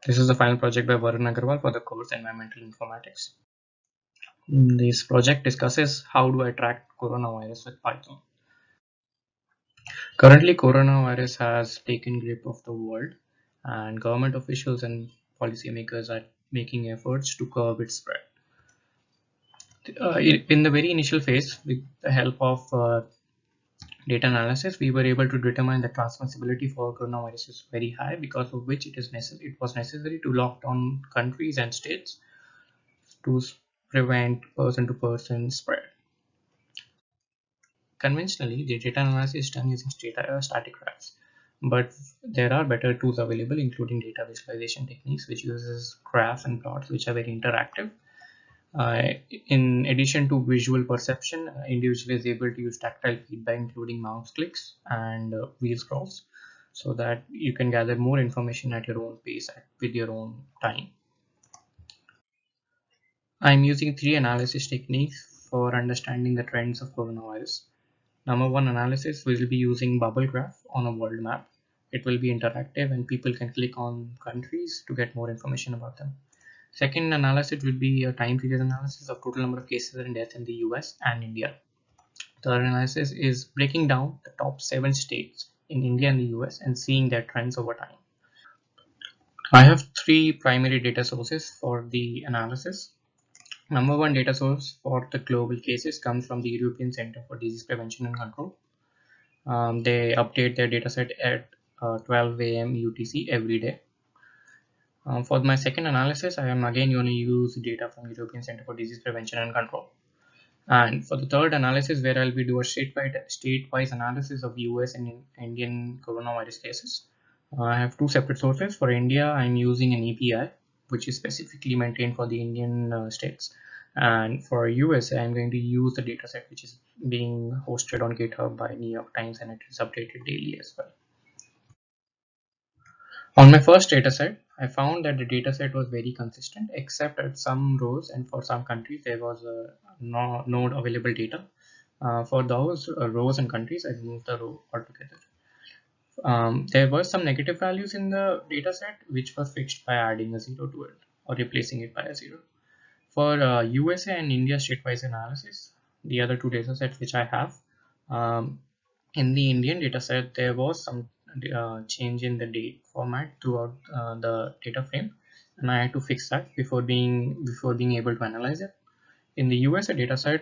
This is the final project by Varun Agarwal for the course Environmental Informatics. This project discusses how do I track coronavirus with Python. Currently, coronavirus has taken grip of the world, and government officials and policymakers are making efforts to curb its spread. In the very initial phase, with the help of data analysis, we were able to determine the transmissibility for coronavirus is very high, because of which it was necessary to lock down countries and states to prevent person-to-person spread. Conventionally, the data analysis is done using static graphs, but there are better tools available, including data visualization techniques, which uses graphs and plots, which are very interactive. In addition to visual perception, individual is able to use tactile feedback, including mouse clicks and wheel scrolls, so that you can gather more information at your own pace with your own time. I'm using three analysis techniques for understanding the trends of coronavirus. Number one analysis, we will be using bubble graph on a world map. It will be interactive and people can click on countries to get more information about them. Second analysis will be a time series analysis of total number of cases and deaths in the US and India. Third analysis is breaking down the top 7 states in India and the US and seeing their trends over time. I have three primary data sources for the analysis. Number one data source for the global cases comes from the European Center for Disease Prevention and Control. They update their dataset at 12 a.m. UTC every day. For my second analysis, I am again going to use data from European Center for Disease Prevention and Control. And for the third analysis, where I'll be doing a state-wise analysis of US and Indian coronavirus cases, I have two separate sources. For India, I'm using an API, which is specifically maintained for the Indian states. And for US, I'm going to use the dataset which is being hosted on GitHub by New York Times, and it is updated daily as well. On my first dataset, I found that the dataset was very consistent, except at some rows, and for some countries there was a node available data. For those rows and countries, I removed the row altogether. There were some negative values in the dataset, which was fixed by adding a 0 to it or replacing it by a 0. For USA and India state-wise analysis, the other two datasets which I have, in the Indian dataset, there was some change in the date format throughout the data frame, and I had to fix that before being able to analyze it. In the USA dataset,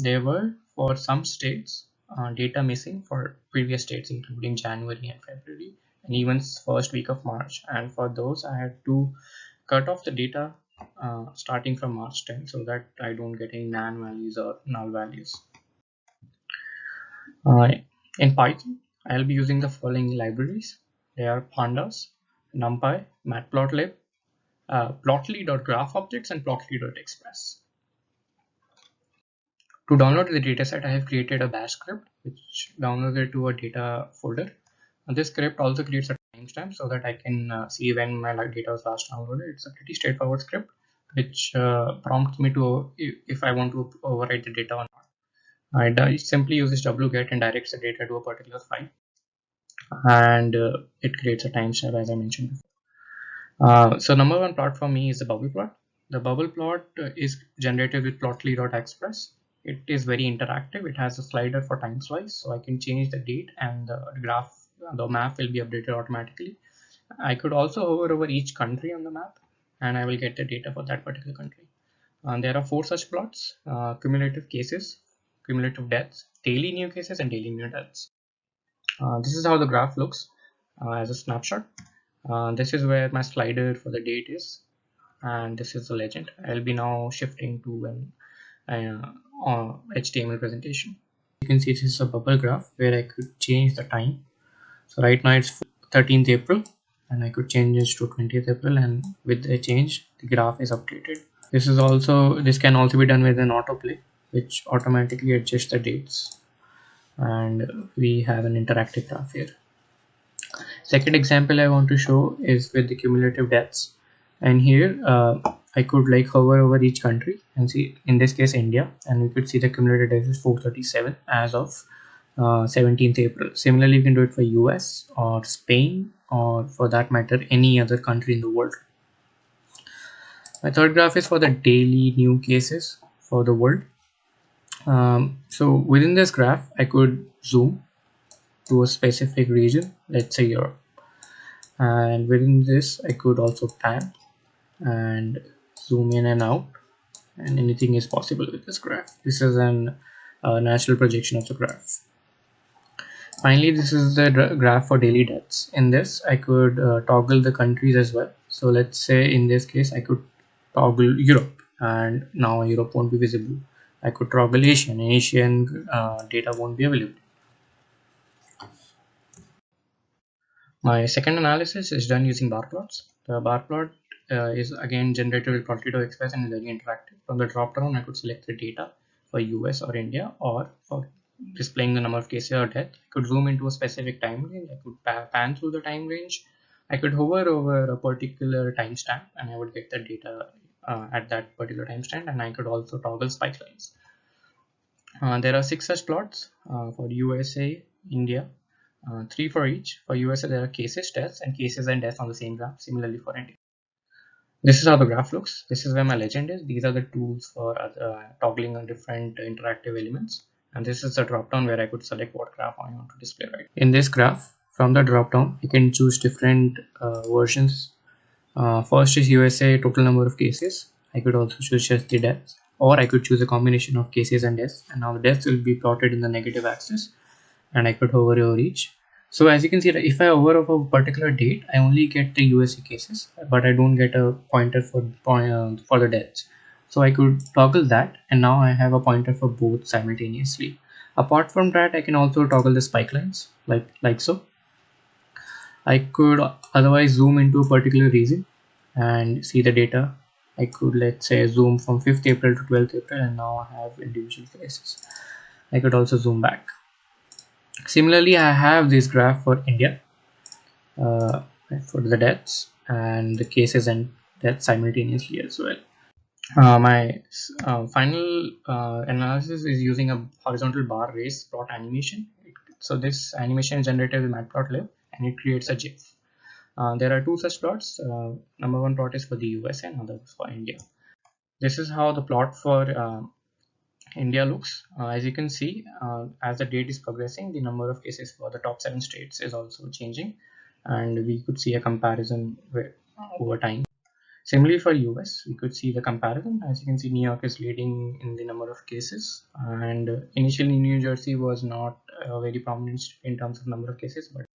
there were for some states data missing for previous states, including January and February, and even first week of March. And for those, I had to cut off the data starting from March 10, so that I don't get any NaN values or null values. In Python, I'll be using the following libraries. They are pandas, numpy, matplotlib, plotly.graphobjects, and plotly.express. To download the dataset, I have created a bash script which downloads it to a data folder. And this script also creates a timestamp so that I can see when my data was last downloaded. It's a pretty straightforward script which prompts me to if I want to overwrite the data or not. I simply use this wget and directs the data to a particular file, and it creates a timestamp as I mentioned before. So number one plot for me is the bubble plot. The bubble plot is generated with plotly.express. It is very interactive. It has a slider for time slice, so I can change the date and the graph, the map will be updated automatically. I could also hover over each country on the map, and I will get the data for that particular country. There are 4 such plots: cumulative cases, cumulative deaths, daily new cases, and daily new deaths. This is how the graph looks as a snapshot. This is where my slider for the date is, and this is the legend. I'll be now shifting to an HTML presentation. You can see this is a bubble graph where I could change the time. So right now it's 13th April, and I could change this to 20th April, and with the change, the graph is updated. This can also be done with an autoplay, which automatically adjusts the dates, and we have an interactive graph here. Second example I want to show is with the cumulative deaths, and here I could like hover over each country and see, in this case India, and we could see the cumulative deaths is 437 as of 17th April. Similarly, you can do it for US or Spain or for that matter any other country in the world. My third graph is for the daily new cases for the world. So within this graph, I could zoom to a specific region, let's say Europe, and within this I could also pan and zoom in and out, and anything is possible with this graph. This is an natural projection of the graph. Finally, this is the graph for daily deaths. In this, I could toggle the countries as well. So let's say in this case, I could toggle Europe, and now Europe won't be visible. I could toggle Asian, and Asian data won't be available. My second analysis is done using bar plots. The bar plot is again generated with Plotly Express and is very interactive. From the drop down, I could select the data for US or India, or for displaying the number of cases or death. I could zoom into a specific time range. I could pan through the time range. I could hover over a particular timestamp and I would get the data at that particular timestamp, and I could also toggle spike lines. There are 6 such plots for USA, India, 3 for each. For USA, there are cases, deaths, and cases and deaths on the same graph. Similarly for India. This is how the graph looks. This is where my legend is. These are the tools for toggling on different interactive elements. And this is the drop down where I could select what graph I want to display. Right in this graph, from the drop down, you can choose different versions. First is USA total number of cases. I could also choose just the deaths, or I could choose a combination of cases and deaths. And now the deaths will be plotted in the negative axis, and I could hover over each. So as you can see, if I hover over a particular date, I only get the USA cases, but I don't get a pointer for the deaths. So I could toggle that, and now I have a pointer for both simultaneously. Apart from that, I can also toggle the spike lines like so. I could otherwise zoom into a particular region and see the data. I could, let's say, zoom from 5th April to 12th April, and now I have individual cases. I could also zoom back. Similarly, I have this graph for India uh, for the deaths and the cases and deaths simultaneously as well. My final analysis is using a horizontal bar race plot animation. So this animation is generated with Matplotlib, and it creates a GIF. There are 2 such plots. Number 1 plot is for the US and another is for India. This is how the plot for India looks. As you can see, as the date is progressing, the number of cases for the top 7 states is also changing, and we could see a comparison over time. Similarly for US, we could see the comparison. As you can see, New York is leading in the number of cases, and initially New Jersey was not very prominent in terms of number of cases, but